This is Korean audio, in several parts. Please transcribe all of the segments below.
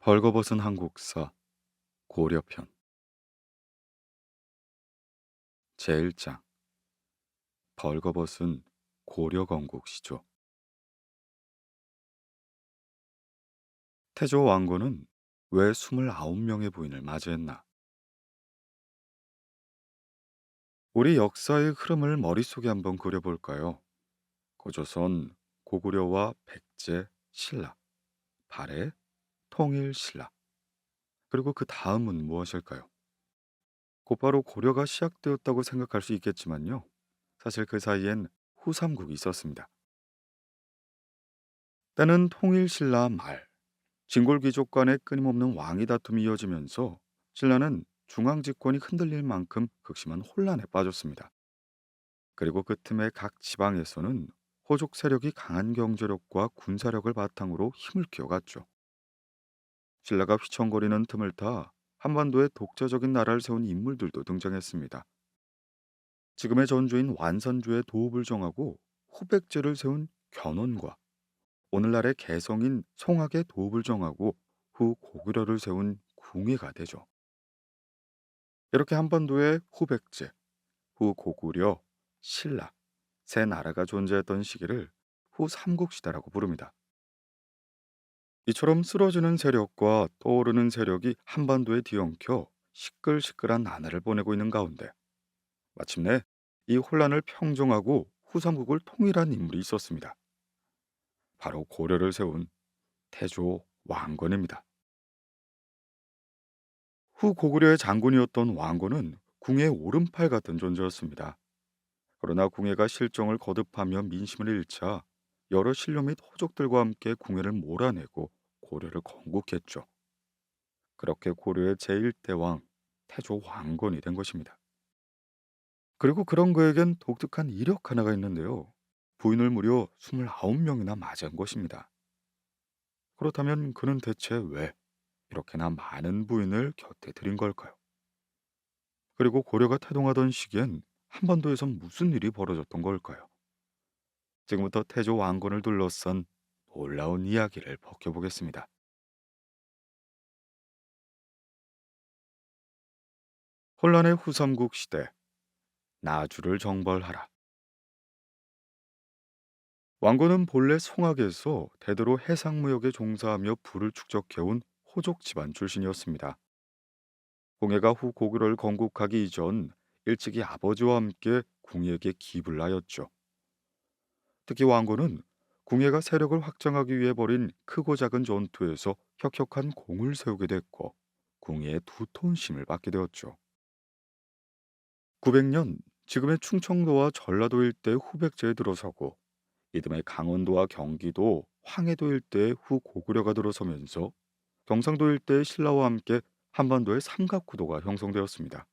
벌거벗은 한국사 고려편 제1장 벌거벗은 고려건국시조. 태조 왕고는 왜 29명의 부인을 맞이했나? 우리 역사의 흐름을 머릿속에 한번 그려볼까요? 고조선 고구려와 백제, 신라, 발해, 통일, 신라. 그리고 그 다음은 무엇일까요? 곧바로 고려가 시작되었다고 생각할 수 있겠지만요. 사실 그 사이엔 후삼국이 있었습니다. 때는 통일 신라 말, 진골 귀족 간의 끊임없는 왕위 다툼이 이어지면서 신라는 중앙 집권이 흔들릴 만큼 극심한 혼란에 빠졌습니다. 그리고 그 틈에 각 지방에서는 호족 세력이 강한 경제력과 군사력을 바탕으로 힘을 키워갔죠. 신라가 휘청거리는 틈을 타 한반도에 독자적인 나라를 세운 인물들도 등장했습니다. 지금의 전주인 완산주의 도읍을 정하고 후백제를 세운 견훤과 오늘날의 개성인 송악의 도읍을 정하고 후 고구려를 세운 궁예가 되죠. 이렇게 한반도에 후백제, 후 고구려, 신라 세 나라가 존재했던 시기를 후 삼국시대라고 부릅니다. 이처럼 쓰러지는 세력과 떠오르는 세력이 한반도에 뒤엉켜 시끌시끌한 나날을 보내고 있는 가운데 마침내 이 혼란을 평정하고 후삼국을 통일한 인물이 있었습니다. 바로 고려를 세운 태조 왕건입니다. 후 고구려의 장군이었던 왕고는 궁의 오른팔 같은 존재였습니다. 그러나 궁예가 실정을 거듭하며 민심을 잃자 여러 신료 및 호족들과 함께 궁예를 몰아내고 고려를 건국했죠. 그렇게 고려의 제1대왕 태조 왕건이 된 것입니다. 그리고 그런 그에겐 독특한 이력 하나가 있는데요. 부인을 무려 29명이나 맞은 것입니다. 그렇다면 그는 대체 왜 이렇게나 많은 부인을 곁에 들인 걸까요? 그리고 고려가 태동하던 시기엔 한반도에선 무슨 일이 벌어졌던 걸까요? 지금부터 태조 왕건을 둘러싼 놀라운 이야기를 벗겨보겠습니다. 혼란의 후삼국 시대, 나주를 정벌하라. 왕건은 본래 송악에서 대대로 해상무역에 종사하며 부를 축적해온 호족 집안 출신이었습니다. 공예가 후 고구려를 건국하기 이전 일찍이 아버지와 함께 궁예에게 기입을 하였죠. 특히 왕건은 궁예가 세력을 확장하기 위해 벌인 크고 작은 전투에서 혁혁한 공을 세우게 됐고 궁예의 두톤심을 받게 되었죠. 900년 지금의 충청도와 전라도 일대 후백제에 들어서고 이듬해 강원도와 경기도 황해도 일대에 후 고구려가 들어서면서 경상도 일대의 신라와 함께 한반도의 삼각구도가 형성되었습니다.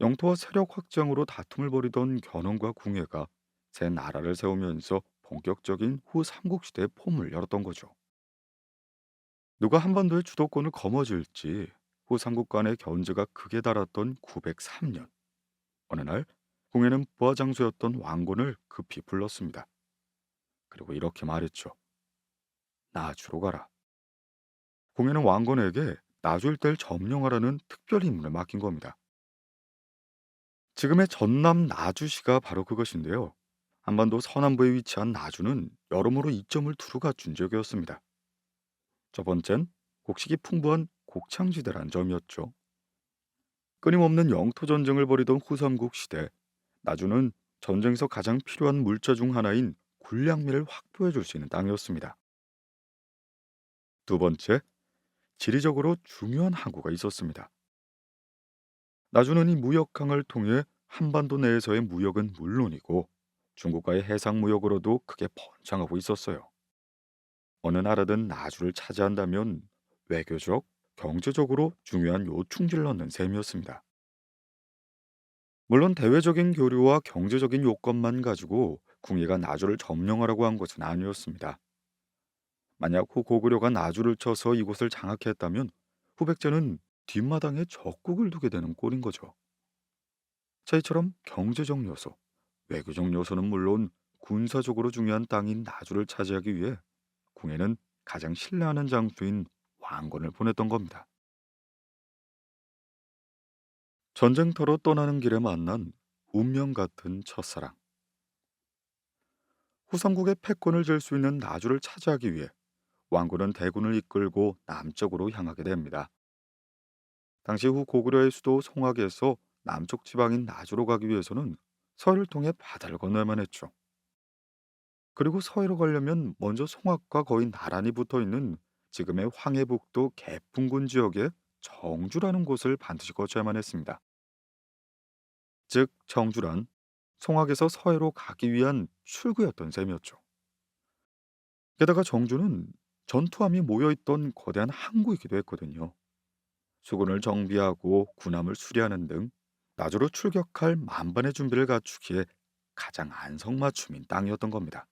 영토와 세력 확장으로 다툼을 벌이던 견훤과 궁예가 새 나라를 세우면서 본격적인 후 삼국시대의 폼을 열었던 거죠. 누가 한반도의 주도권을 거머쥘지 후 삼국 간의 견제가 극에 달았던 903년 어느 날 궁예는 부하장수였던 왕건을 급히 불렀습니다. 그리고 이렇게 말했죠. 나주로 가라. 궁예는 왕건에게 나주 일대를 점령하라는 특별 임무를 맡긴 겁니다. 지금의 전남 나주시가 바로 그것인데요. 한반도 서남부에 위치한 나주는 여러모로 이점을 두루 갖춘 지역이었습니다. 첫 번째는 곡식이 풍부한 곡창지대란 점이었죠. 끊임없는 영토 전쟁을 벌이던 후삼국 시대, 나주는 전쟁에서 가장 필요한 물자 중 하나인 군량미를 확보해 줄 수 있는 땅이었습니다. 두 번째, 지리적으로 중요한 항구가 있었습니다. 나주는 이 무역항을 통해 한반도 내에서의 무역은 물론이고 중국과의 해상 무역으로도 크게 번창하고 있었어요. 어느 나라든 나주를 차지한다면 외교적, 경제적으로 중요한 요충지를 넣는 셈이었습니다. 물론 대외적인 교류와 경제적인 요건만 가지고 궁예가 나주를 점령하라고 한 것은 아니었습니다. 만약 후 고구려가 나주를 쳐서 이곳을 장악했다면 후백제는 뒷마당에 적국을 두게 되는 꼴인 거죠. 자, 이처럼 경제적 요소, 외교적 요소는 물론 군사적으로 중요한 땅인 나주를 차지하기 위해 궁예는 가장 신뢰하는 장수인 장권을 보냈던 겁니다. 전쟁터로 떠나는 길에 만난 운명 같은 첫사랑. 후삼국의 패권을 쥘 수 있는 나주를 차지하기 위해 왕군은 대군을 이끌고 남쪽으로 향하게 됩니다. 당시 후 고구려의 수도 송악에서 남쪽 지방인 나주로 가기 위해서는 서해를 통해 바다를 건너야만 했죠. 그리고 서해로 가려면 먼저 송악과 거의 나란히 붙어 있는 지금의 황해북도 개풍군 지역의 정주라는 곳을 반드시 거쳐야만 했습니다. 즉 정주란 송악에서 서해로 가기 위한 출구였던 셈이었죠. 게다가 정주는 전투함이 모여있던 거대한 항구이기도 했거든요. 수군을 정비하고 군함을 수리하는 등 나주로 출격할 만반의 준비를 갖추기에 가장 안성맞춤인 땅이었던 겁니다.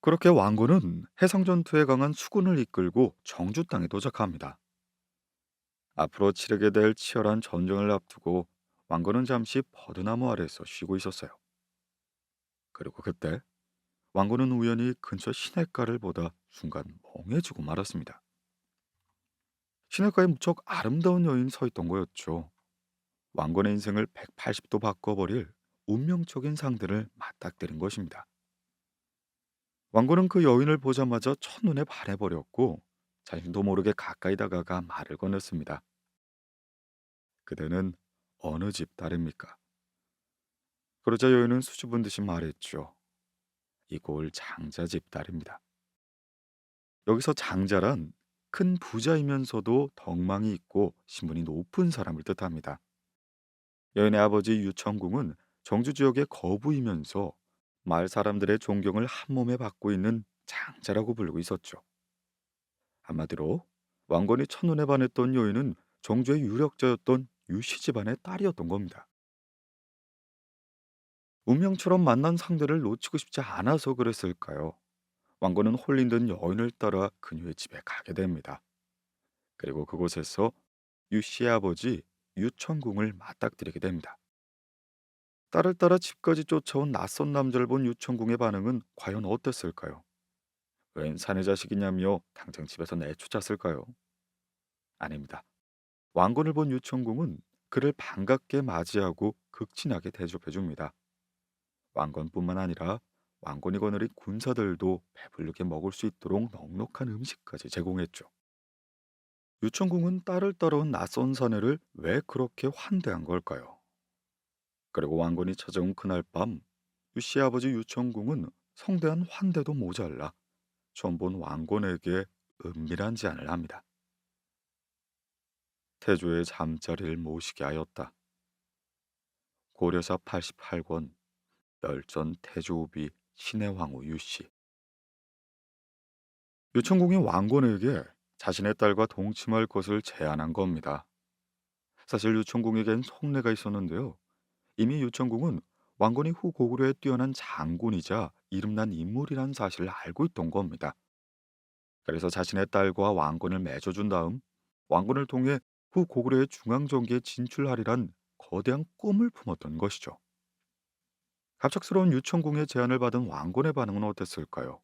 그렇게 왕고는 해상 전투에 강한 수군을 이끌고 정주 땅에 도착합니다. 앞으로 치르게 될 치열한 전쟁을 앞두고 왕고는 잠시 버드나무 아래에서 쉬고 있었어요. 그리고 그때 왕고는 우연히 근처 시냇가를 보다 순간 멍해지고 말았습니다. 시냇가에 무척 아름다운 여인이 서 있던 거였죠. 왕건의 인생을 180도 바꿔버릴 운명적인 상대를 맞닥뜨린 것입니다. 왕건은 그 여인을 보자마자 첫눈에 반해버렸고 자신도 모르게 가까이 다가가 말을 건넸습니다. 그대는 어느 집 딸입니까? 그러자 여인은 수줍은 듯이 말했죠. 이골 장자 집 딸입니다. 여기서 장자란 큰 부자이면서도 덕망이 있고 신분이 높은 사람을 뜻합니다. 여인의 아버지 유천궁은 정주 지역의 거부이면서 마을 사람들의 존경을 한몸에 받고 있는 장자라고 부르고 있었죠. 한마디로 왕건이 첫눈에 반했던 여인은 정주의 유력자였던 유씨 집안의 딸이었던 겁니다. 운명처럼 만난 상대를 놓치고 싶지 않아서 그랬을까요? 왕건은 홀린 듯 여인을 따라 그녀의 집에 가게 됩니다. 그리고 그곳에서 유씨의 아버지 유천궁을 맞닥뜨리게 됩니다. 딸을 따라 집까지 쫓아온 낯선 남자를 본 유천궁의 반응은 과연 어땠을까요? 웬 사내 자식이냐며 당장 집에서 내쫓았을까요? 아닙니다. 왕건을 본 유천궁은 그를 반갑게 맞이하고 극진하게 대접해 줍니다. 왕건뿐만 아니라 왕건이 거느린 군사들도 배부르게 먹을 수 있도록 넉넉한 음식까지 제공했죠. 유천궁은 딸을 따라온 낯선 사내를 왜 그렇게 환대한 걸까요? 그리고 왕건이 찾아온 그날 밤 유씨 아버지 유천궁은 성대한 환대도 모자라 처음 본 왕건에게 은밀한 제안을 합니다. 태조의 잠자리를 모시게 하였다. 고려사 88권 멸전 태조우비 신의 황후 유씨. 유천궁이 왕건에게 자신의 딸과 동침할 것을 제안한 겁니다. 사실 유천궁에겐 속내가 있었는데요. 이미 유천궁은 왕건이 후 고구려에 뛰어난 장군이자 이름난 인물이라는 사실을 알고 있던 겁니다. 그래서 자신의 딸과 왕건을 맺어준 다음 왕건을 통해 후 고구려의 중앙정기에 진출하리란 거대한 꿈을 품었던 것이죠. 갑작스러운 유천궁의 제안을 받은 왕건의 반응은 어땠을까요?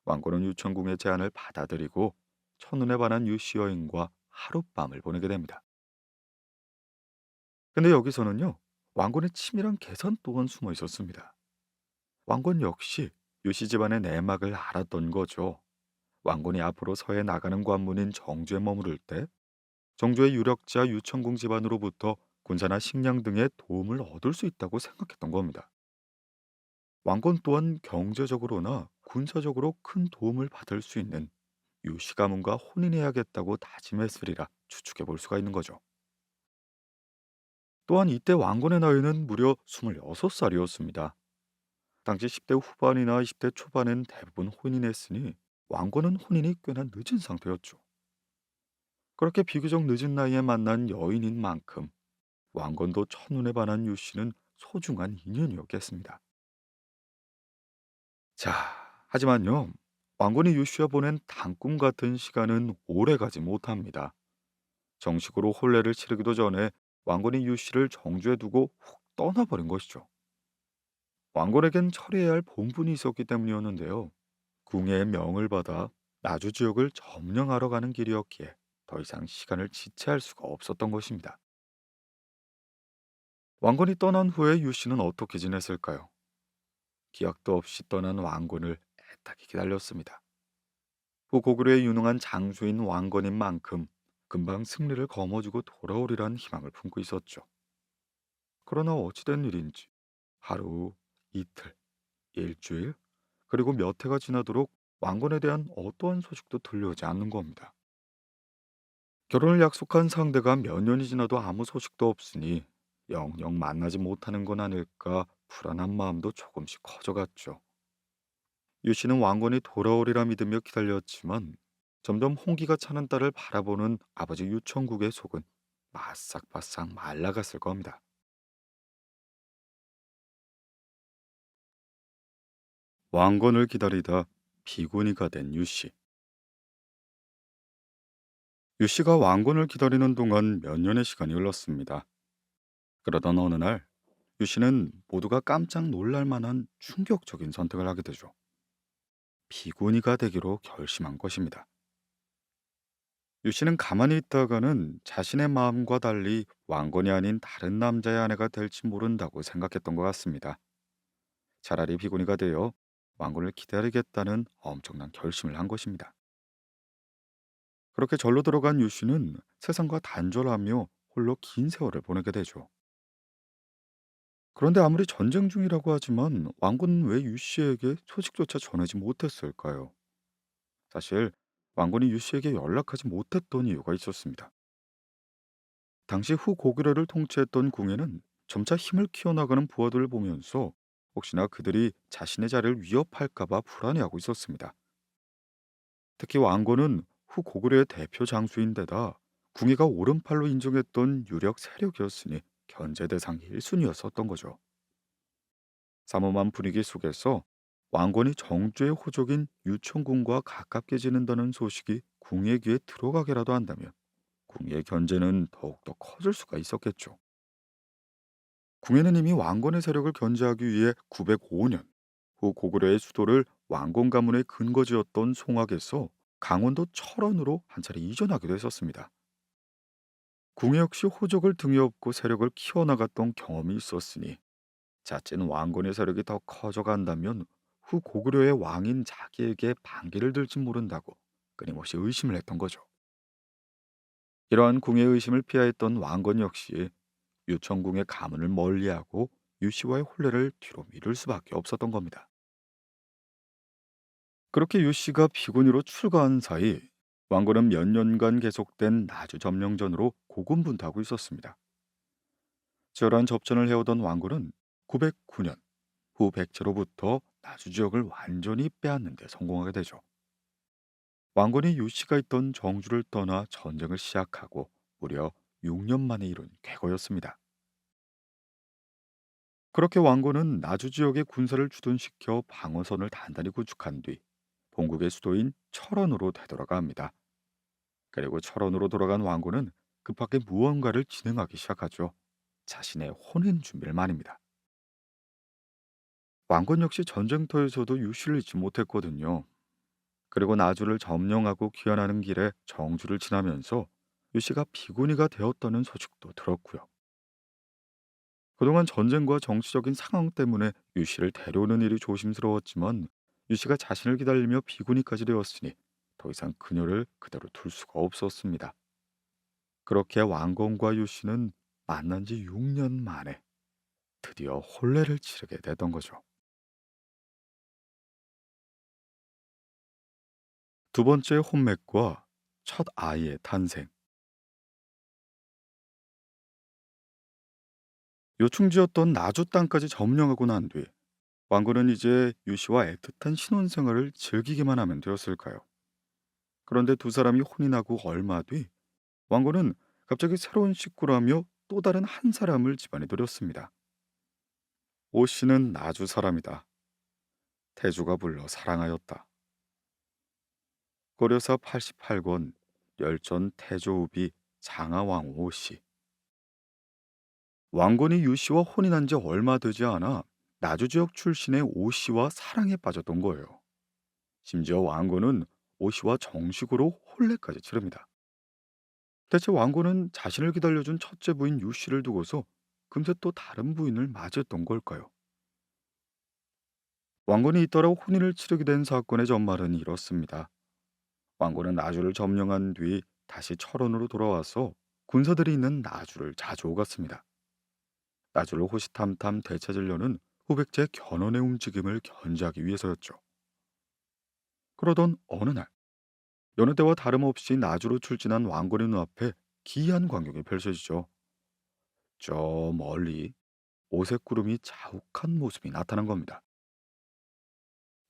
왕건은 유천궁의 제안을 받아들이고 첫눈에 반한 유씨 여인과 하룻밤을 보내게 됩니다. 근데 여기서는요, 왕건의 치밀한 계산 또한 숨어 있었습니다. 왕건 역시 유씨 집안의 내막을 알았던 거죠. 왕건이 앞으로 서해 나가는 관문인 정주에 머무를 때 정조의 유력자 유천궁 집안으로부터 군사나 식량 등의 도움을 얻을 수 있다고 생각했던 겁니다. 왕건 또한 경제적으로나 군사적으로 큰 도움을 받을 수 있는 유씨 가문과 혼인해야겠다고 다짐했으리라 추측해 볼 수가 있는 거죠. 또한 이때 왕건의 나이는 무려 26살이었습니다. 당시 10대 후반이나 20대 초반엔 대부분 혼인했으니 왕건은 혼인이 꽤나 늦은 상태였죠. 그렇게 비교적 늦은 나이에 만난 여인인 만큼 왕건도 첫눈에 반한 유씨는 소중한 인연이었겠습니다. 자, 하지만요. 왕건이 유씨와 보낸 단꿈 같은 시간은 오래가지 못합니다. 정식으로 혼례를 치르기도 전에 왕건이 유씨를 정주에 두고 훅 떠나버린 것이죠. 왕건에겐 처리해야 할 본분이 있었기 때문이었는데요. 궁예의 명을 받아 나주 지역을 점령하러 가는 길이었기에 더 이상 시간을 지체할 수가 없었던 것입니다. 왕건이 떠난 후에 유 씨는 어떻게 지냈을까요? 기약도 없이 떠난 왕건을 애타게 기다렸습니다. 후고구려에 유능한 장수인 왕건인 만큼 금방 승리를 거머쥐고 돌아오리란 희망을 품고 있었죠. 그러나 어찌된 일인지 하루, 이틀, 일주일, 그리고 몇 해가 지나도록 왕건에 대한 어떠한 소식도 들려오지 않는 겁니다. 결혼을 약속한 상대가 몇 년이 지나도 아무 소식도 없으니 영영 만나지 못하는 건 아닐까 불안한 마음도 조금씩 커져갔죠. 유 씨는 왕건이 돌아오리라 믿으며 기다렸지만 점점 홍기가 차는 딸을 바라보는 아버지 유청국의 속은 바싹바싹 말라갔을 겁니다. 왕건을 기다리다 비구니가 된 유 씨. 유 씨가 왕건을 기다리는 동안 몇 년의 시간이 흘렀습니다. 그러던 어느 날 유 씨는 모두가 깜짝 놀랄 만한 충격적인 선택을 하게 되죠. 비구니가 되기로 결심한 것입니다. 유 씨는 가만히 있다가는 자신의 마음과 달리 왕건이 아닌 다른 남자의 아내가 될지 모른다고 생각했던 것 같습니다. 차라리 비구니가 되어 왕건을 기다리겠다는 엄청난 결심을 한 것입니다. 그렇게 절로 들어간 유 씨는 세상과 단절하며 홀로 긴 세월을 보내게 되죠. 그런데 아무리 전쟁 중이라고 하지만 왕건은 왜 유 씨에게 소식조차 전하지 못했을까요? 사실 왕건이 유 씨에게 연락하지 못했던 이유가 있었습니다. 당시 후고구려를 통치했던 궁에는 점차 힘을 키워나가는 부하들을 보면서 혹시나 그들이 자신의 자리를 위협할까봐 불안해하고 있었습니다. 특히 왕건은 후고구려의 대표 장수인데다 궁예가 오른팔로 인정했던 유력 세력이었으니 견제 대상 1순위였었던 거죠. 삼엄한 분위기 속에서 왕건이 정주의 호족인 유청군과 가깝게 지낸다는 소식이 궁의 귀에 들어가게라도 한다면 궁의 견제는 더욱더 커질 수가 있었겠죠. 궁예는 이미 왕건의 세력을 견제하기 위해 905년 후 고구려의 수도를 왕건 가문의 근거지였던 송악에서 강원도 철원으로 한 차례 이전하기도 했었습니다. 궁예 역시 호족을 등에 업고 세력을 키워나갔던 경험이 있었으니 자칫 왕건의 세력이 더 커져간다면 후 고구려의 왕인 자기에게 반기를 들지 모른다고 끊임없이 의심을 했던 거죠. 이러한 궁의 의심을 피하였던 왕건 역시 유청궁의 가문을 멀리하고 유씨와의 혼례를 뒤로 미룰 수밖에 없었던 겁니다. 그렇게 유씨가 비구니로 출가한 사이 왕건은 몇 년간 계속된 나주 점령전으로 고군분투하고 있었습니다. 치열한 접전을 해오던 왕건은 909년 후 백제로부터 나주 지역을 완전히 빼앗는 데 성공하게 되죠. 왕건이 유씨가 있던 정주를 떠나 전쟁을 시작하고 무려 6년 만에 이룬 쾌거였습니다. 그렇게 왕건은 나주 지역의 군사를 주둔시켜 방어선을 단단히 구축한 뒤 본국의 수도인 철원으로 되돌아가 합니다. 그리고 철원으로 돌아간 왕건은 급하게 무언가를 진행하기 시작하죠. 자신의 혼인 준비를 말입니다. 왕건 역시 전쟁터에서도 유씨를 잊지 못했거든요. 그리고 나주를 점령하고 귀환하는 길에 정주를 지나면서 유씨가 비구니가 되었다는 소식도 들었고요. 그동안 전쟁과 정치적인 상황 때문에 유씨를 데려오는 일이 조심스러웠지만 유씨가 자신을 기다리며 비구니까지 되었으니 더 이상 그녀를 그대로 둘 수가 없었습니다. 그렇게 왕건과 유씨는 만난 지 6년 만에 드디어 혼례를 치르게 되던 거죠. 두 번째 혼맥과 첫 아이의 탄생. 요충지였던 나주 땅까지 점령하고 난 뒤 왕건은 이제 유씨와 애틋한 신혼생활을 즐기기만 하면 되었을까요? 그런데 두 사람이 혼인하고 얼마 뒤 왕건은 갑자기 새로운 식구라며 또 다른 한 사람을 집안에 들였습니다. 오 씨는 나주 사람이다. 태주가 불러 사랑하였다. 고려사 88권 열전 태조우비 장하왕 오 씨. 왕건이 유 씨와 혼인한 지 얼마 되지 않아 나주 지역 출신의 오 씨와 사랑에 빠졌던 거예요. 심지어 왕건은 오씨와 정식으로 혼례까지 치릅니다. 대체 왕고는 자신을 기다려준 첫째 부인 유씨를 두고서 금세 또 다른 부인을 맞이했던 걸까요? 왕건이 잇따라 혼인을 치르게 된 사건의 전말은 이렇습니다. 왕고는 나주를 점령한 뒤 다시 철원으로 돌아와서 군사들이 있는 나주를 자주 오갔습니다. 나주를 호시탐탐 되찾으려는 후백제의 견훤의 움직임을 견제하기 위해서였죠. 그러던 어느 날 여느 때와 다름없이 나주로 출진한 왕건의 눈앞에 기이한 광경이 펼쳐지죠. 저 멀리 오색 구름이 자욱한 모습이 나타난 겁니다.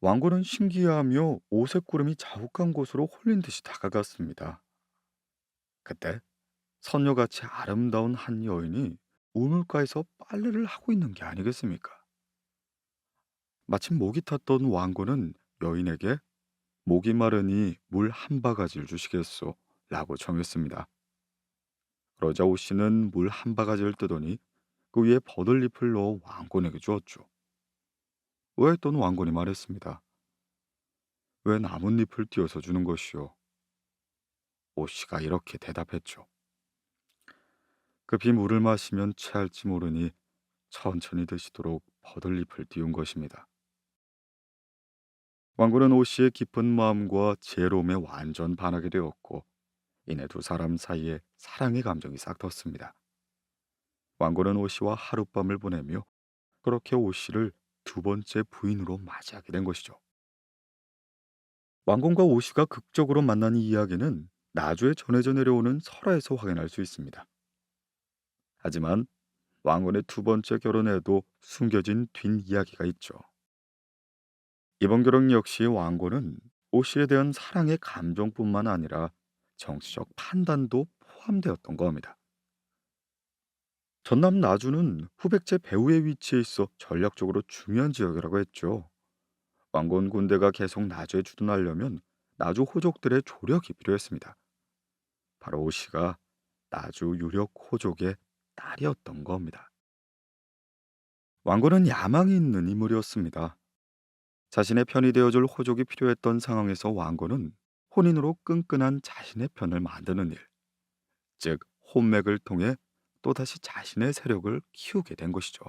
왕건은 신기해하며 오색 구름이 자욱한 곳으로 홀린 듯이 다가갔습니다. 그때 선녀같이 아름다운 한 여인이 우물가에서 빨래를 하고 있는 게 아니겠습니까? 마침 목이 탔던 왕고는 여인에게 목이 마르니 물 한 바가지를 주시겠소 라고 청했습니다. 그러자 오씨는 물 한 바가지를 뜨더니 그 위에 버들잎을 넣어 왕곤에게 주었죠. 의아했던 왕곤이 말했습니다. 왜 나뭇잎을 띄어서 주는 것이오? 오씨가 이렇게 대답했죠. 급히 물을 마시면 체할지 모르니 천천히 드시도록 버들잎을 띄운 것입니다. 왕군은 오씨의 깊은 마음과 지혜로움에 완전 반하게 되었고 이내 두 사람 사이에 사랑의 감정이 싹텄습니다. 왕군은 오씨와 하룻밤을 보내며 그렇게 오씨를 두 번째 부인으로 맞이하게 된 것이죠. 왕군과 오씨가 극적으로 만난 이 이야기는 나주에 전해져 내려오는 설화에서 확인할 수 있습니다. 하지만 왕군의 두 번째 결혼에도 숨겨진 뒷이야기가 있죠. 이번 결혼 역시 왕고는 오씨에 대한 사랑의 감정뿐만 아니라 정치적 판단도 포함되었던 겁니다. 전남 나주는 후백제 배후의 위치에 있어 전략적으로 중요한 지역이라고 했죠. 왕건 군대가 계속 나주에 주둔하려면 나주 호족들의 조력이 필요했습니다. 바로 오씨가 나주 유력 호족의 딸이었던 겁니다. 왕건은 야망이 있는 인물이었습니다. 자신의 편이 되어줄 호족이 필요했던 상황에서 왕건은 혼인으로 끈끈한 자신의 편을 만드는 일, 즉 혼맥을 통해 또다시 자신의 세력을 키우게 된 것이죠.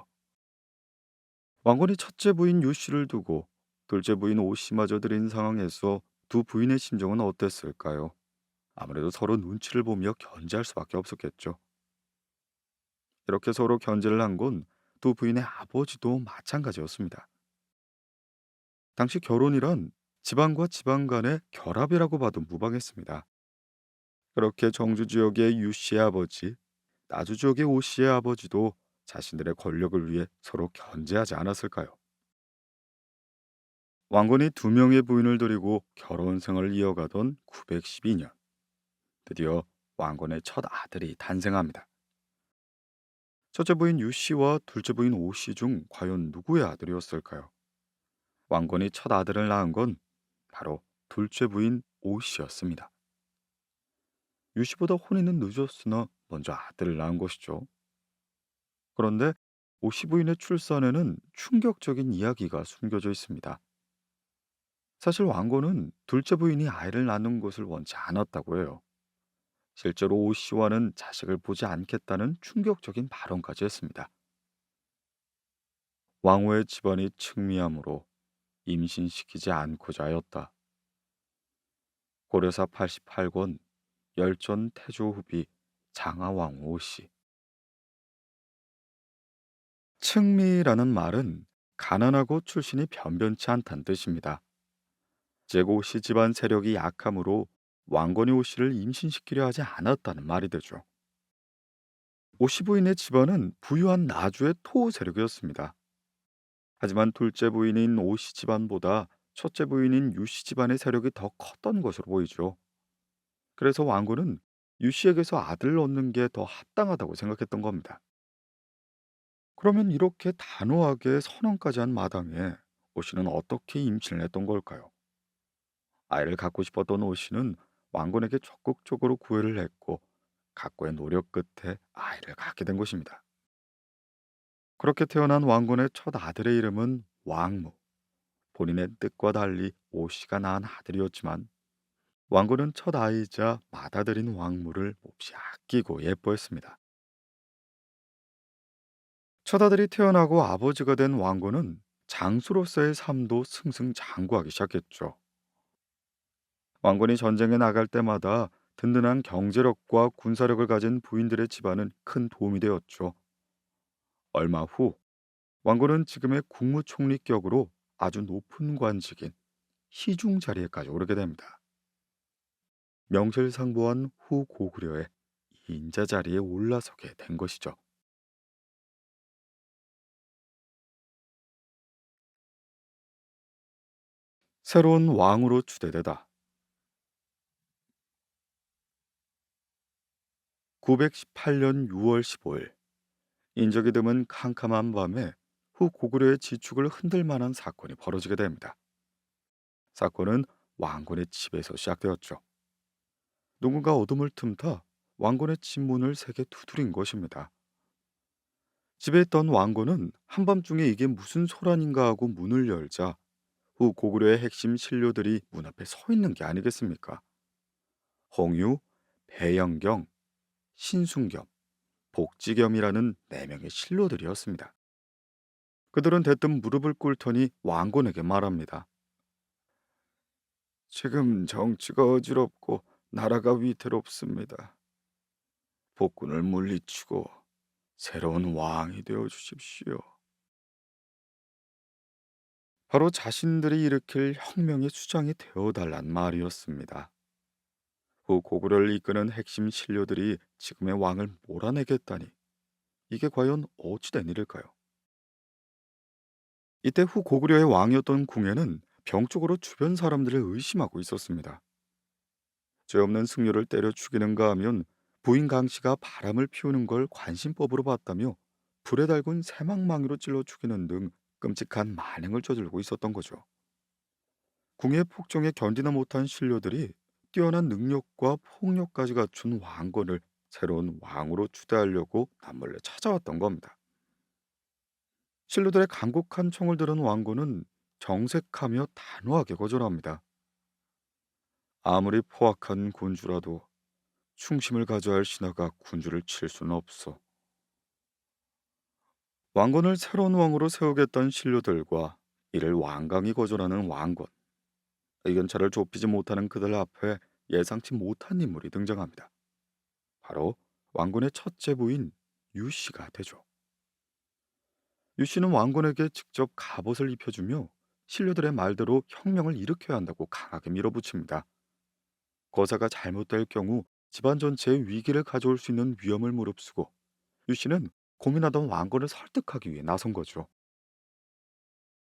왕건이 첫째 부인 유씨를 두고 둘째 부인 오씨마저 들인 상황에서 두 부인의 심정은 어땠을까요? 아무래도 서로 눈치를 보며 견제할 수밖에 없었겠죠. 이렇게 서로 견제를 한 건 두 부인의 아버지도 마찬가지였습니다. 당시 결혼이란 지방과 지방 간의 결합이라고 봐도 무방했습니다. 그렇게 정주 지역의 유 씨의 아버지, 나주 지역의 오 씨의 아버지도 자신들의 권력을 위해 서로 견제하지 않았을까요? 왕건이 두 명의 부인을 들이고 결혼 생활을 이어가던 912년, 드디어 왕건의 첫 아들이 탄생합니다. 첫째 부인 유 씨와 둘째 부인 오 씨 중 과연 누구의 아들이었을까요? 왕건이 첫 아들을 낳은 건 바로 둘째 부인 오 씨였습니다. 유 씨보다 혼인은 늦었으나 먼저 아들을 낳은 것이죠. 그런데 오 씨 부인의 출산에는 충격적인 이야기가 숨겨져 있습니다. 사실 왕건은 둘째 부인이 아이를 낳는 것을 원치 않았다고 해요. 실제로 오 씨와는 자식을 보지 않겠다는 충격적인 발언까지 했습니다. 왕후의 집안이 측미함으로 임신시키지 않고자 하였다. 고려사 88권 열전 태조 후비 장하왕후 씨. 측미라는 말은 가난하고 출신이 변변치 않다는 뜻입니다. 즉 오씨 집안 세력이 약하므로 왕건이 오씨를 임신시키려 하지 않았다는 말이 되죠. 오씨 부인의 집안은 부유한 나주의 토 세력이었습니다. 하지만 둘째 부인인 오씨 집안보다 첫째 부인인 유씨 집안의 세력이 더 컸던 것으로 보이죠. 그래서 왕건은 유씨에게서 아들을 얻는 게 더 합당하다고 생각했던 겁니다. 그러면 이렇게 단호하게 선언까지 한 마당에 오씨는 어떻게 임신을 했던 걸까요? 아이를 갖고 싶었던 오씨는 왕건에게 적극적으로 구애를 했고 각고의 노력 끝에 아이를 갖게 된 것입니다. 그렇게 태어난 왕건의 첫 아들의 이름은 왕무. 본인의 뜻과 달리 오씨가 낳은 아들이었지만 왕고는 첫 아이자 맏아들인 왕무를 몹시 아끼고 예뻐했습니다. 첫 아들이 태어나고 아버지가 된 왕고는 장수로서의 삶도 승승장구하기 시작했죠. 왕건이 전쟁에 나갈 때마다 든든한 경제력과 군사력을 가진 부인들의 집안은 큰 도움이 되었죠. 얼마 후 왕건은 지금의 국무총리격으로 아주 높은 관직인 희중 자리에까지 오르게 됩니다. 명실상부한 후 고구려의 인자 자리에 올라서게 된 것이죠. 새로운 왕으로 추대되다 918년 6월 15일 인적이 드문 캄캄한 밤에 후 고구려의 지축을 흔들 만한 사건이 벌어지게 됩니다. 사건은 왕건의 집에서 시작되었죠. 누군가 어둠을 틈타 왕건의 집 문을 세게 두드린 것입니다. 집에 있던 왕건은 한밤중에 이게 무슨 소란인가 하고 문을 열자 후 고구려의 핵심 신료들이 문 앞에 서 있는 게 아니겠습니까? 홍유, 배영경, 신순겸, 복지겸이라는 네 명의 신료들이었습니다. 그들은 대뜸 무릎을 꿇더니 왕건에게 말합니다. 지금 정치가 어지럽고 나라가 위태롭습니다. 폭군을 물리치고 새로운 왕이 되어 주십시오. 바로 자신들이 일으킬 혁명의 수장이 되어 달란 말이었습니다. 후 고구려를 이끄는 핵심 신료들이 지금의 왕을 몰아내겠다니 이게 과연 어찌된 일일까요? 이때 후 고구려의 왕이었던 궁에는 병적으로 주변 사람들을 의심하고 있었습니다. 죄 없는 승려를 때려 죽이는가 하면 부인 강씨가 바람을 피우는 걸 관심법으로 봤다며 불에 달군 새망망이로 찔러 죽이는 등 끔찍한 만행을 저지르고 있었던 거죠. 궁의 폭정에 견디나 못한 신료들이 뛰어난 능력과 폭력까지 갖춘 왕건을 새로운 왕으로 추대하려고 남몰래 찾아왔던 겁니다. 신료들의 간곡한 청을 들은 왕건은 정색하며 단호하게 거절합니다. 아무리 포악한 군주라도 충심을 가져야 할 신하가 군주를 칠 수는 없어. 왕건을 새로운 왕으로 세우겠다는 신료들과 이를 완강히 거절하는 왕건, 의견차를 좁히지 못하는 그들 앞에 예상치 못한 인물이 등장합니다. 바로 왕건의 첫째 부인 유씨가 되죠. 유씨는 왕건에게 직접 갑옷을 입혀주며 신료들의 말대로 혁명을 일으켜야 한다고 강하게 밀어붙입니다. 거사가 잘못될 경우 집안 전체에 위기를 가져올 수 있는 위험을 무릅쓰고 유씨는 고민하던 왕건을 설득하기 위해 나선 거죠.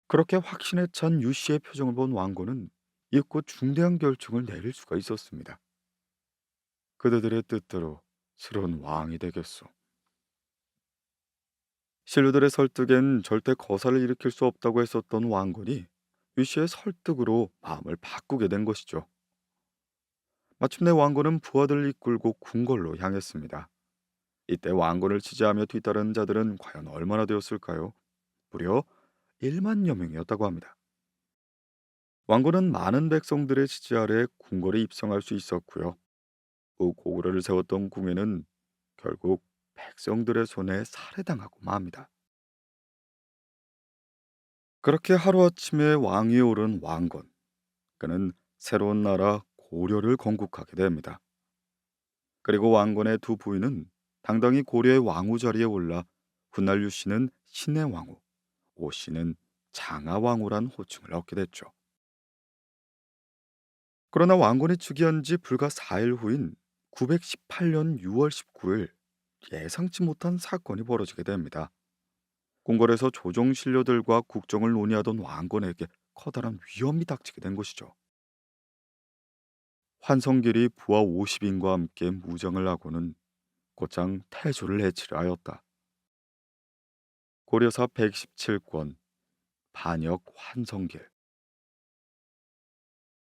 그렇게 확신에 찬 유씨의 표정을 본 왕건은 잊고 중대한 결정을 내릴 수가 있었습니다. 그대들의 뜻대로 새로운 왕이 되겠소. 신료들의 설득엔 절대 거사를 일으킬 수 없다고 했었던 왕건이 유씨의 설득으로 마음을 바꾸게 된 것이죠. 마침내 왕건은 부하들을 이끌고 궁궐로 향했습니다. 이때 왕건을 지지하며 뒤따르는 자들은 과연 얼마나 되었을까요? 무려 1만여 명이었다고 합니다. 왕건은 많은 백성들의 지지 아래 궁궐에 입성할 수 있었고요. 그 고구려를 세웠던 궁에는 결국 백성들의 손에 살해당하고 맙니다. 그렇게 하루아침에 왕위에 오른 왕건, 그는 새로운 나라 고려를 건국하게 됩니다. 그리고 왕건의 두 부인은 당당히 고려의 왕후 자리에 올라 훗날 유씨는 신의 왕후, 오씨는 장하왕후란 호칭을 얻게 됐죠. 그러나 왕건이 즉위한 지 불과 4일 후인 918년 6월 19일 예상치 못한 사건이 벌어지게 됩니다. 궁궐에서 조정 신료들과 국정을 논의하던 왕건에게 커다란 위험이 닥치게 된 것이죠. 환성길이 부하 50인과 함께 무장을 하고는 곧장 태조를 해치려 하였다. 고려사 117권 반역 환성길.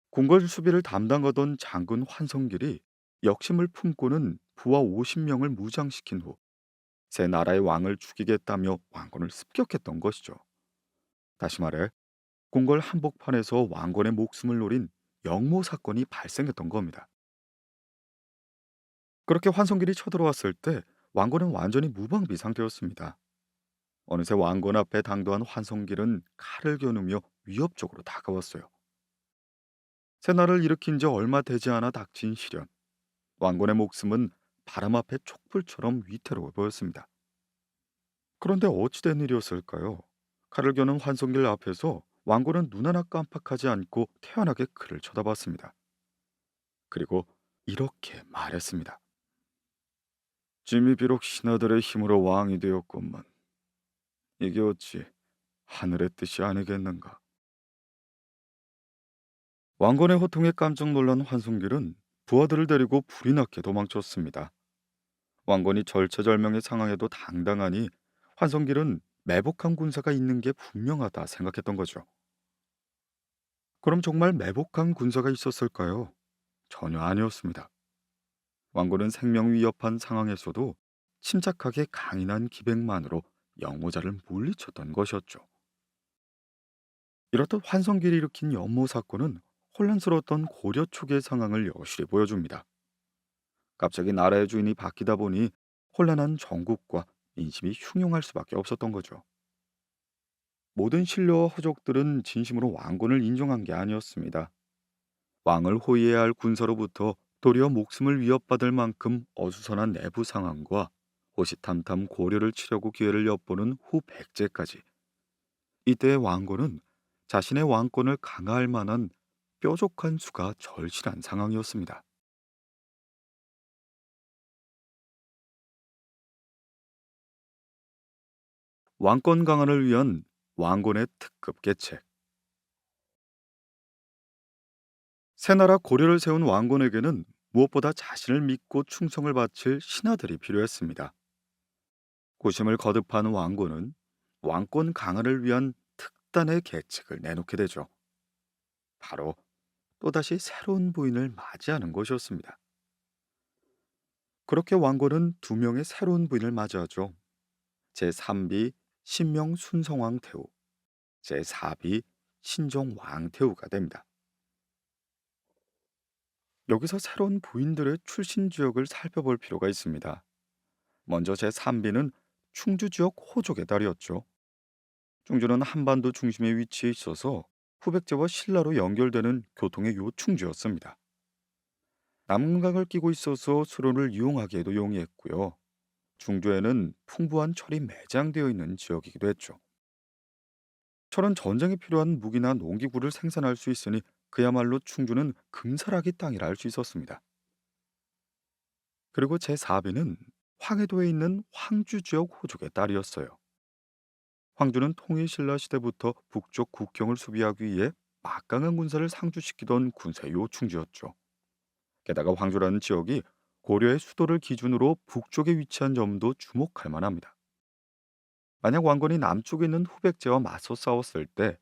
궁궐 수비를 담당하던 장군 환성길이 역심을 품고는 부하 50명을 무장시킨 후 새 나라의 왕을 죽이겠다며 왕건을 습격했던 것이죠. 다시 말해 궁궐 한복판에서 왕건의 목숨을 노린 영모 사건이 발생했던 겁니다. 그렇게 환성길이 쳐들어왔을 때 왕건은 완전히 무방비 상태였습니다. 어느새 왕건 앞에 당도한 환성길은 칼을 겨누며 위협적으로 다가왔어요. 새날을 일으킨 지 얼마 되지 않아 닥친 시련. 왕건의 목숨은 바람 앞에 촛불처럼 위태로워 보였습니다. 그런데 어찌된 일이었을까요? 칼을 겨눈 환성길 앞에서 왕건은 눈 하나 깜빡하지 않고 태연하게 그를 쳐다봤습니다. 그리고 이렇게 말했습니다. 짐이 비록 신하들의 힘으로 왕이 되었건만 이게 어찌 하늘의 뜻이 아니겠는가? 왕건의 호통에 깜짝 놀란 환승길은 부하들을 데리고 불이 나게 도망쳤습니다. 왕건이 절체절명의 상황에도 당당하니 환성길은 매복한 군사가 있는 게 분명하다 생각했던 거죠. 그럼 정말 매복한 군사가 있었을까요? 전혀 아니었습니다. 왕건은 생명 위협한 상황에서도 침착하게 강인한 기백만으로 영모자를 물리쳤던 것이었죠. 이렇듯 환성길이 일으킨 연모 사건은 혼란스러웠던 고려 초기의 상황을 여실히 보여줍니다. 갑자기 나라의 주인이 바뀌다 보니 혼란한 정국과 민심이 흉흉할 수밖에 없었던 거죠. 모든 신료와 호족들은 진심으로 왕권을 인정한 게 아니었습니다. 왕을 호위해야 할 군사로부터 도리어 목숨을 위협받을 만큼 어수선한 내부 상황과 호시탐탐 고려를 치려고 기회를 엿보는 후 백제까지 이때의 왕건은 자신의 왕권을 강화할 만한 뾰족한 수가 절실한 상황이었습니다. 왕권 강화를 위한 왕권의 특급 계책. 새나라 고려를 세운 왕건에게는 무엇보다 자신을 믿고 충성을 바칠 신하들이 필요했습니다. 고심을 거듭한 왕건은 왕권 강화를 위한 특단의 계책을 내놓게 되죠. 바로 또다시 새로운 부인을 맞이하는 것이었습니다. 그렇게 왕건은 두 명의 새로운 부인을 맞이하죠. 제3비 신명 순성왕 태후, 제4비 신종 왕태후가 됩니다. 여기서 새로운 부인들의 출신 지역을 살펴볼 필요가 있습니다. 먼저 제3비는 충주 지역 호족의 딸이었죠. 충주는 한반도 중심에 위치해 있어서 후백제와 신라로 연결되는 교통의 요충지였습니다. 남각을 끼고 있어서 수로를 이용하기에도 용이했고요. 충주에는 풍부한 철이 매장되어 있는 지역이기도 했죠. 철은 전쟁에 필요한 무기나 농기구를 생산할 수 있으니 그야말로 충주는 금사라기 땅이라 할 수 있었습니다. 그리고 제4비는 황해도에 있는 황주 지역 호족의 딸이었어요. 황주는 통일신라 시대부터 북쪽 국경을 수비하기 위해 막강한 군사를 상주시키던 군사 요충지였죠. 게다가 황주라는 지역이 고려의 수도를 기준으로 북쪽에 위치한 점도 주목할 만합니다. 만약 왕건이 남쪽에 있는 후백제와 맞서 싸웠을 때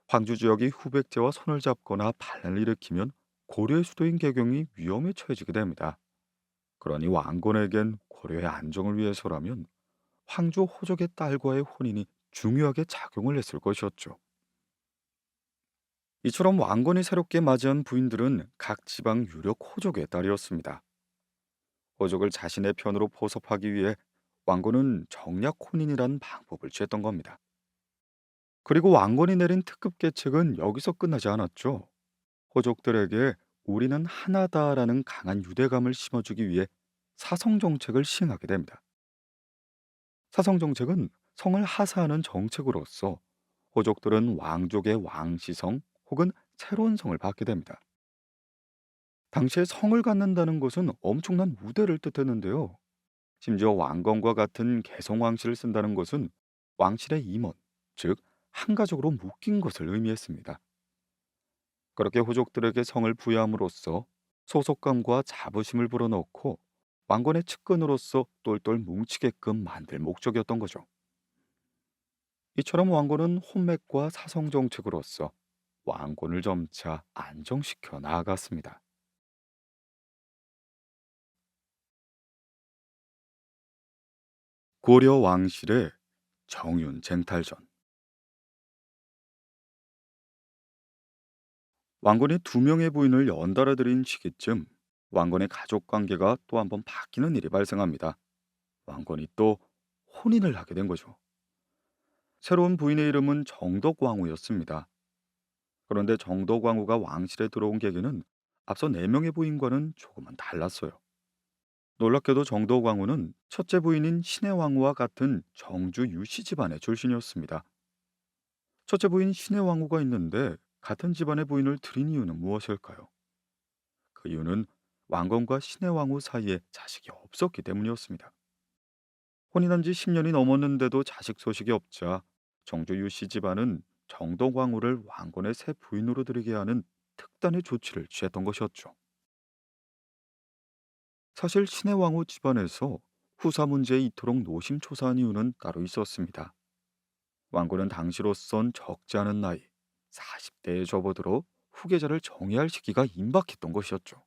황주 지역이 후백제와 손을 잡거나 반란을 일으키면 고려의 수도인 개경이 위험에 처해지게 됩니다. 그러니 왕건에겐 고려의 안정을 위해서라면 황조 호족의 딸과의 혼인이 중요하게 작용을 했을 것이었죠. 이처럼 왕건이 새롭게 맞이한 부인들은 각 지방 유력 호족의 딸이었습니다. 호족을 자신의 편으로 포섭하기 위해 왕건은 정략 혼인이라는 방법을 취했던 겁니다. 그리고 왕건이 내린 특급 계책은 여기서 끝나지 않았죠. 호족들에게 우리는 하나다라는 강한 유대감을 심어주기 위해 사성 정책을 시행하게 됩니다. 사성 정책은 성을 하사하는 정책으로서 호족들은 왕족의 왕시성 혹은 새로운 성을 받게 됩니다. 당시에 성을 갖는다는 것은 엄청난 우대를 뜻했는데요. 심지어 왕건과 같은 개성왕씨를 쓴다는 것은 왕실의 임원, 즉 한가족으로 묶인 것을 의미했습니다. 그렇게 호족들에게 성을 부여함으로써 소속감과 자부심을 불어넣고 왕건의 측근으로서 똘똘 뭉치게끔 만들 목적이었던 거죠. 이처럼 왕건은 혼맥과 사성 정책으로서 왕권을 점차 안정시켜 나아갔습니다. 고려 왕실의 정윤 쟁탈전. 왕건이 두 명의 부인을 연달아 들인 시기쯤 왕건의 가족 관계가 또 한 번 바뀌는 일이 발생합니다. 왕건이 또 혼인을 하게 된 거죠. 새로운 부인의 이름은 정덕왕후였습니다. 그런데 정덕왕후가 왕실에 들어온 계기는 앞서 네 명의 부인과는 조금은 달랐어요. 놀랍게도 정덕왕후는 첫째 부인인 신혜왕후와 같은 정주 유씨 집안의 출신이었습니다. 첫째 부인 신혜왕후가 있는데 같은 집안의 부인을 들인 이유는 무엇일까요? 그 이유는 왕건과 신혜왕후 사이에 자식이 없었기 때문이었습니다. 혼인한 지 10년이 넘었는데도 자식 소식이 없자 정주 유씨 집안은 정덕왕후를 왕건의 새 부인으로 들이게 하는 특단의 조치를 취했던 것이었죠. 사실 신혜왕후 집안에서 후사 문제에 이토록 노심초사한 이유는 따로 있었습니다. 왕고는 당시로선 적지 않은 나이 40대에 접어들어 후계자를 정해야 할 시기가 임박했던 것이었죠.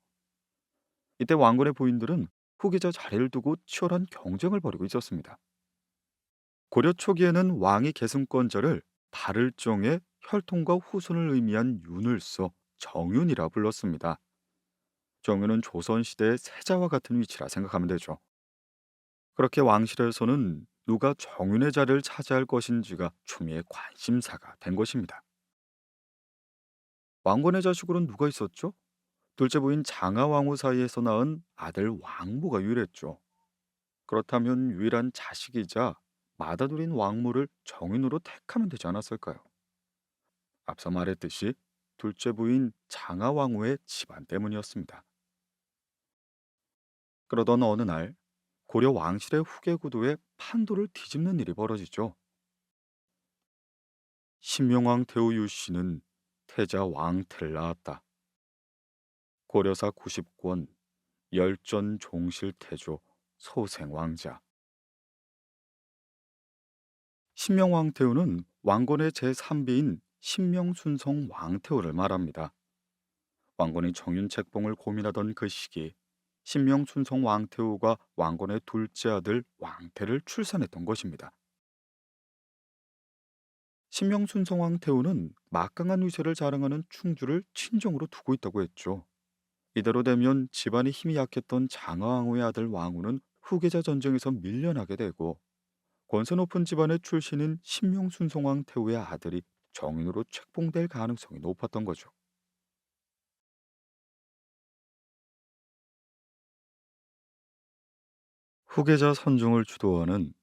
이때 왕건의 부인들은 후계자 자리를 두고 치열한 경쟁을 벌이고 있었습니다. 고려 초기에는 왕이 계승권자를 달을 정해 혈통과 후손을 의미한 윤을 써 정윤이라 불렀습니다. 정윤은 조선시대의 세자와 같은 위치라 생각하면 되죠. 그렇게 왕실에서는 누가 정윤의 자리를 차지할 것인지가 추미의 관심사가 된 것입니다. 왕건의 자식으로는 누가 있었죠? 둘째 부인 장하왕후 사이에서 낳은 아들 왕무가 유일했죠. 그렇다면 유일한 자식이자 맏아들인 왕무를 정인으로 택하면 되지 않았을까요? 앞서 말했듯이 둘째 부인 장하왕후의 집안 때문이었습니다. 그러던 어느 날 고려 왕실의 후계 구도에 판도를 뒤집는 일이 벌어지죠. 신명왕 태후 유씨는 태자 왕태를 낳았다. 고려사 90권 열전 종실태조 소생왕자. 신명왕태후는 왕건의 제3비인 신명순성 왕태후를 말합니다. 왕건이 정윤책봉을 고민하던 그 시기 신명순성 왕태후가 왕건의 둘째 아들 왕태를 출산했던 것입니다. 신명순성 왕태후는 막강한 위세를 자랑하는 충주를 친정으로 두고 있다고 했죠. 이대로 되면 집안이 힘이 약했던 장하왕후의 아들 왕후는 후계자 전쟁에서 밀려나게 되고 권세 높은 집안의 출신인 신명순성왕 태후의 아들이 정인으로 책봉될 가능성이 높았던 거죠. 후계자 선종을 주도하는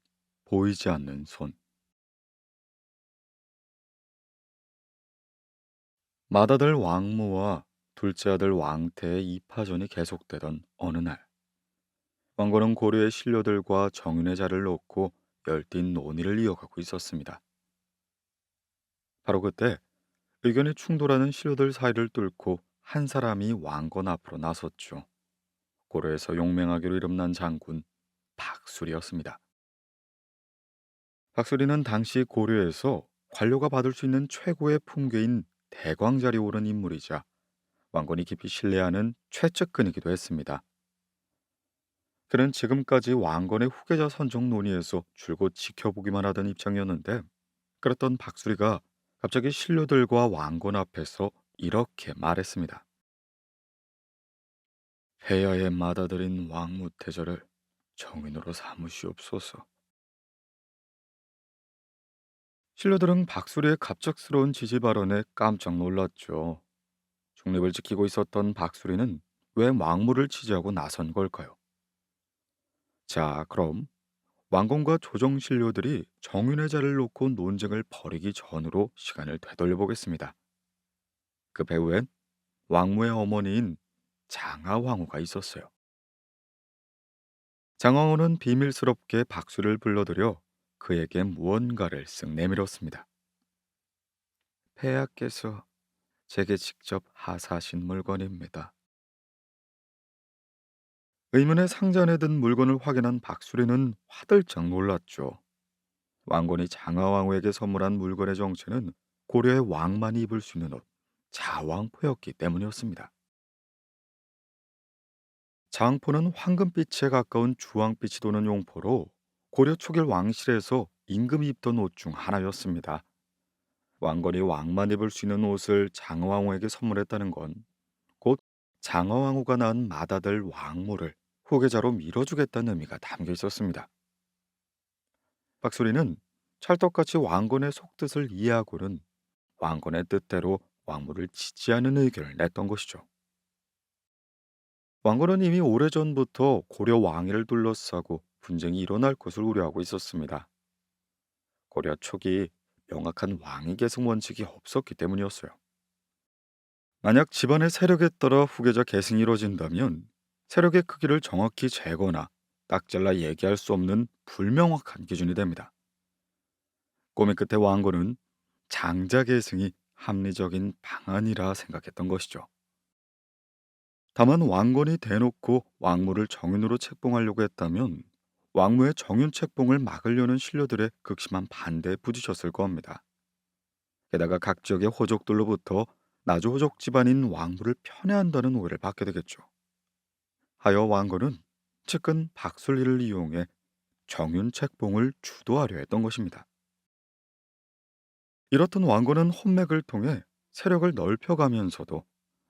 보이지 않는 손. 맏아들 왕무와 둘째 아들 왕태의 이파전이 계속되던 어느 날 왕건은 고려의 신료들과 정윤의 자를 놓고 열띤 논의를 이어가고 있었습니다. 바로 그때 의견이 충돌하는 신료들 사이를 뚫고 한 사람이 왕건 앞으로 나섰죠. 고려에서 용맹하기로 이름난 장군 박술이었습니다. 박술이는 당시 고려에서 관료가 받을 수 있는 최고의 품괴인 대광자리에 오른 인물이자 왕건이 깊이 신뢰하는 최측근이기도 했습니다. 그는 지금까지 왕건의 후계자 선정 논의에서 줄곧 지켜보기만 하던 입장이었는데 그랬던 박술이가 갑자기 신료들과 왕건 앞에서 이렇게 말했습니다. 폐하의 맏아들인 왕무태저를 정인으로 삼으시옵소서. 신료들은 박수리의 갑작스러운 지지 발언에 깜짝 놀랐죠. 중립을 지키고 있었던 박수리는 왜 왕무를 지지하고 나선 걸까요? 자, 그럼 왕건과 조정 신료들이 정윤의 자를 놓고 논쟁을 벌이기 전으로 시간을 되돌려 보겠습니다. 그 배후엔 왕무의 어머니인 장하왕후가 있었어요. 장하왕후는 비밀스럽게 박수를 불러들여 그에게 무언가를 쓱 내밀었습니다. 폐하께서 제게 직접 하사하신 물건입니다. 의문의 상자 안에 든 물건을 확인한 박수리는 화들짝 놀랐죠. 왕건이 장하왕후에게 선물한 물건의 정체는 고려의 왕만이 입을 수 있는 옷, 자왕포였기 때문이었습니다. 자왕포는 황금빛에 가까운 주황빛이 도는 용포로 고려 초길 왕실에서 임금이 입던 옷 중 하나였습니다. 왕건이 왕만 입을 수 있는 옷을 장어왕후에게 선물했다는 건 곧 장어왕후가 낳은 맏아들 왕모를 후계자로 밀어주겠다는 의미가 담겨 있었습니다. 박소리는 찰떡같이 왕건의 속뜻을 이해하고는 왕건의 뜻대로 왕모를 지지하는 의견을 냈던 것이죠. 왕건은 이미 오래전부터 고려 왕위를 둘러싸고 분쟁이 일어날 것을 우려하고 있었습니다. 고려 초기 명확한 왕위 계승 원칙이 없었기 때문이었어요. 만약 집안의 세력에 따라 후계자 계승이 이뤄진다면 세력의 크기를 정확히 재거나 딱 잘라 얘기할 수 없는 불명확한 기준이 됩니다. 고민 끝에 왕건은 장자 계승이 합리적인 방안이라 생각했던 것이죠. 다만 왕건이 대놓고 왕무를 정윤으로 책봉하려고 했다면 왕무의 정윤 책봉을 막으려는 신료들의 극심한 반대에 부딪혔을 겁니다. 게다가 각 지역의 호족들로부터 나주호족 집안인 왕무를 편애한다는 오해를 받게 되겠죠. 하여 왕건은 측근 박술리를 이용해 정윤 책봉을 주도하려 했던 것입니다. 이렇던 왕건은 혼맥을 통해 세력을 넓혀가면서도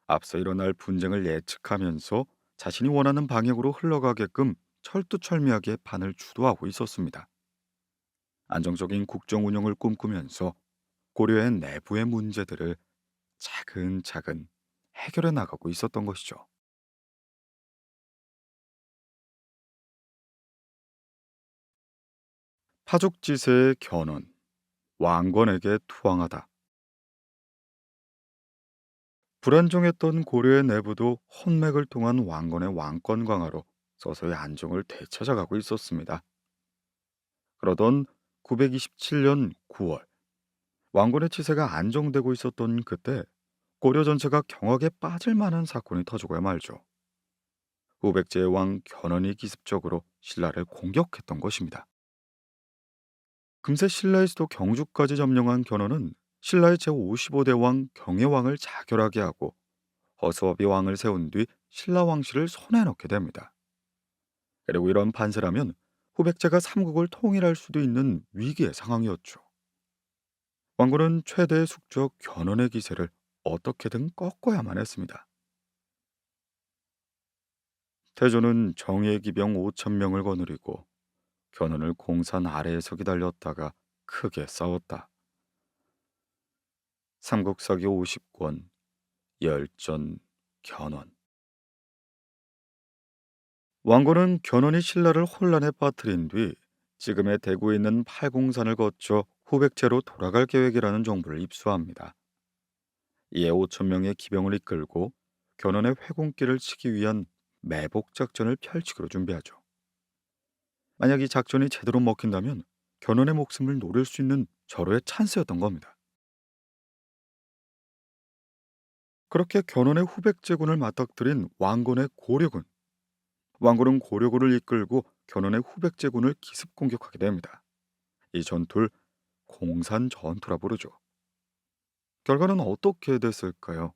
앞서 일어날 분쟁을 예측하면서 자신이 원하는 방향으로 흘러가게끔 철두철미하게 판을 주도하고 있었습니다. 안정적인 국정 운영을 꿈꾸면서 고려의 내부의 문제들을 차근차근 해결해 나가고 있었던 것이죠. 파죽지세의 견언, 왕건에게 투항하다. 불안정했던 고려의 내부도 혼맥을 통한 왕건의 왕권 강화로 서서히 안정을 되찾아가고 있었습니다. 그러던 927년 9월, 왕건의 치세가 안정되고 있었던 그때 고려 전체가 경악에 빠질 만한 사건이 터지고야 말죠. 후백제의 왕 견훤이 기습적으로 신라를 공격했던 것입니다. 금세 신라의 수도 경주까지 점령한 견훤은 신라의 제55대 왕 경혜왕을 자결하게 하고 허수아비 왕을 세운 뒤 신라 왕실을 손에 넣게 됩니다. 그리고 이런 판세라면 후백제가 삼국을 통일할 수도 있는 위기의 상황이었죠. 왕건은 최대의 숙적 견훤의 기세를 어떻게든 꺾어야만 했습니다. 태조는 정예의 기병 5천 명을 거느리고 견훤을 공산 아래에서 기다렸다가 크게 싸웠다. 삼국사기 50권 열전 견훤. 왕건은 견훤이 신라를 혼란에 빠뜨린 뒤 지금의 대구에 있는 팔공산을 거쳐 후백제로 돌아갈 계획이라는 정보를 입수합니다. 이에 5천 명의 기병을 이끌고 견훤의 회공길을 치기 위한 매복 작전을 펼치기로 준비하죠. 만약 이 작전이 제대로 먹힌다면 견훤의 목숨을 노릴 수 있는 절호의 찬스였던 겁니다. 그렇게 견훤의 후백제군을 맞닥뜨린 왕건의 고려군. 왕건은 고려군을 이끌고 견훤의 후백제군을 기습 공격하게 됩니다. 이 전투를 공산 전투라 부르죠. 결과는 어떻게 됐을까요?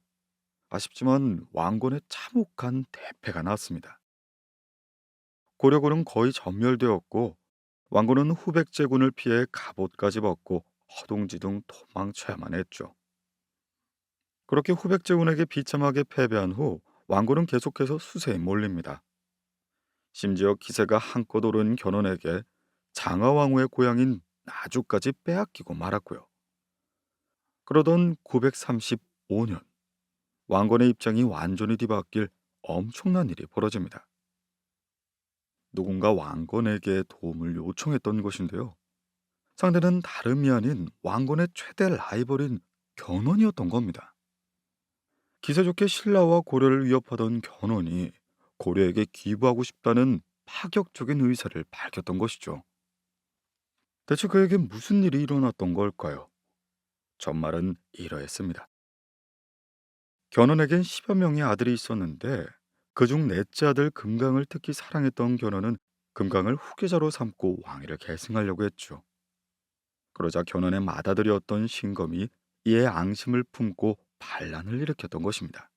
아쉽지만 왕건의 참혹한 대패가 났습니다. 고려군은 거의 전멸되었고 왕건은 후백제군을 피해 갑옷까지 벗고 허둥지둥 도망쳐야만 했죠. 그렇게 후백제군에게 비참하게 패배한 후 왕건은 계속해서 수세에 몰립니다. 심지어 기세가 한껏 오른 견훤에게 장하왕후의 고향인 나주까지 빼앗기고 말았고요. 그러던 935년 왕건의 입장이 완전히 뒤바뀔 엄청난 일이 벌어집니다. 누군가 왕건에게 도움을 요청했던 것인데요. 상대는 다름이 아닌 왕건의 최대 라이벌인 견훤이었던 겁니다. 기세 좋게 신라와 고려를 위협하던 견훤이 고려에게 기부하고 싶다는 파격적인 의사를 밝혔던 것이죠. 대체 그에게 무슨 일이 일어났던 걸까요? 전말은 이러했습니다. 견훤에겐 10여 명의 아들이 있었는데 그중 넷째 아들 금강을 특히 사랑했던 견훤은 금강을 후계자로 삼고 왕위를 계승하려고 했죠. 그러자 견훤의 맏아들이었던 신검이 이에 앙심을 품고 반란을 일으켰던 것입니다.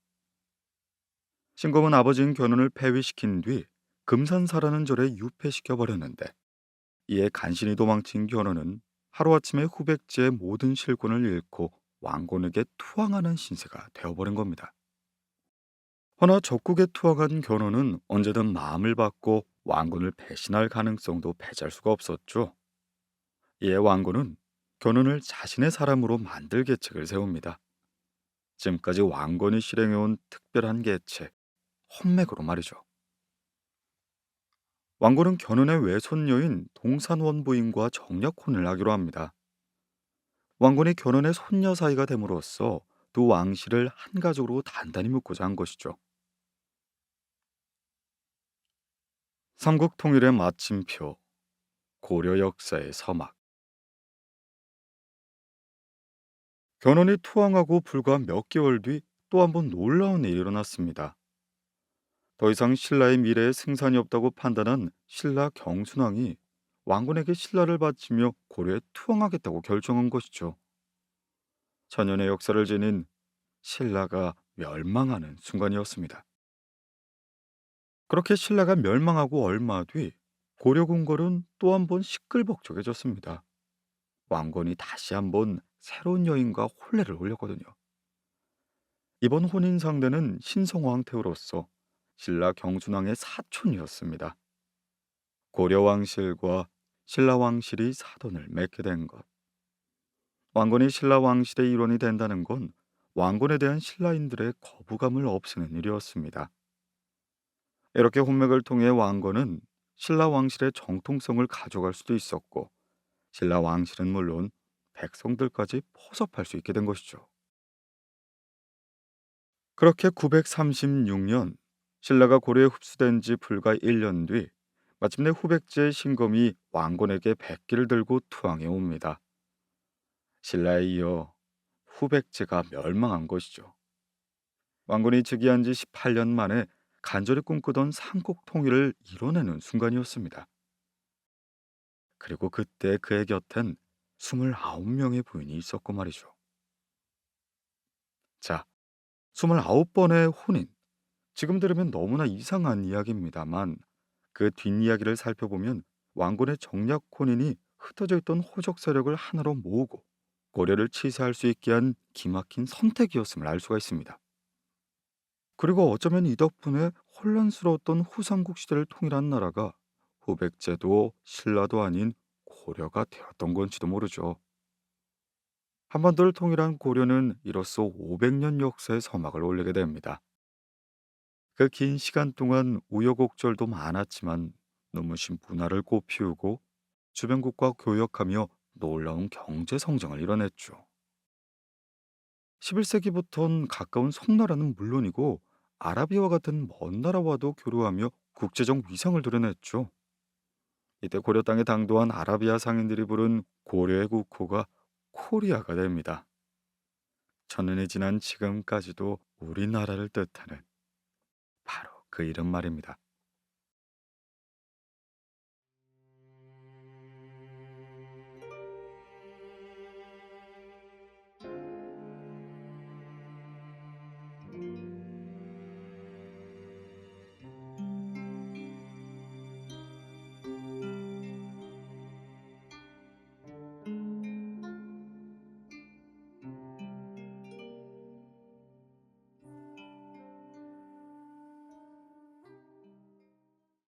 신검은 아버지인 견훤을 폐위시킨 뒤 금산사라는 절에 유폐시켜 버렸는데 이에 간신히 도망친 견훤은 하루아침에 후백제의 모든 실권을 잃고 왕건에게 투항하는 신세가 되어버린 겁니다. 허나 적국에 투항한 견훤은 언제든 마음을 바꿔 왕건을 배신할 가능성도 배제할 수가 없었죠. 이에 왕건은 견훤을 자신의 사람으로 만들 계책을 세웁니다. 지금까지 왕건이 실행해온 특별한 계책, 헌맥으로 말이죠. 왕건은 견훤의 외손녀인 동산원 부인과 정략혼을 하기로 합니다. 왕건이 견훤의 손녀 사이가 됨으로써 두 왕실을 한 가족으로 단단히 묶고자 한 것이죠. 삼국 통일의 마침표, 고려 역사의 서막. 견훤이 투항하고 불과 몇 개월 뒤 또 한 번 놀라운 일이 일어났습니다. 더 이상 신라의 미래에 승산이 없다고 판단한 신라 경순왕이 왕건에게 신라를 바치며 고려에 투항하겠다고 결정한 것이죠. 천년의 역사를 지닌 신라가 멸망하는 순간이었습니다. 그렇게 신라가 멸망하고 얼마 뒤 고려 궁궐은 또 한 번 시끌벅적해졌습니다. 왕건이 다시 한번 새로운 여인과 혼례를 올렸거든요. 이번 혼인 상대는 신성왕태후로서 신라 경순왕의 사촌이었습니다. 고려 왕실과 신라 왕실이 사돈을 맺게 된 것. 왕건이 신라 왕실의 일원이 된다는 건 왕건에 대한 신라인들의 거부감을 없애는 일이었습니다. 이렇게 혼맥을 통해 왕건은 신라 왕실의 정통성을 가져갈 수도 있었고, 신라 왕실은 물론 백성들까지 포섭할 수 있게 된 것이죠. 그렇게 936년 신라가 고려에 흡수된 지 불과 1년 뒤 마침내 후백제의 신검이 왕건에게 백기를 들고 투항해 옵니다. 신라에 이어 후백제가 멸망한 것이죠. 왕건이 즉위한 지 18년 만에 간절히 꿈꾸던 삼국 통일을 이뤄내는 순간이었습니다. 그리고 그때 그의 곁엔 29명의 부인이 있었고 말이죠. 자, 29번의 혼인. 지금 들으면 너무나 이상한 이야기입니다만 그 뒷이야기를 살펴보면 왕건의 정략 혼인이 흩어져 있던 호적 세력을 하나로 모으고 고려를 치세할 수 있게 한 기막힌 선택이었음을 알 수가 있습니다. 그리고 어쩌면 이 덕분에 혼란스러웠던 후삼국 시대를 통일한 나라가 후백제도 신라도 아닌 고려가 되었던 건지도 모르죠. 한반도를 통일한 고려는 이로써 500년 역사의 서막을 올리게 됩니다. 그 긴 시간 동안 우여곡절도 많았지만 눈부신 문화를 꽃피우고 주변국과 교역하며 놀라운 경제 성장을 이뤄냈죠. 11세기부터는 가까운 송나라는 물론이고 아라비아와 같은 먼 나라와도 교류하며 국제적 위상을 드러냈죠. 이때 고려 땅에 당도한 아라비아 상인들이 부른 고려의 국호가 코리아가 됩니다. 천년이 지난 지금까지도 우리나라를 뜻하는 바로 그 이름 말입니다.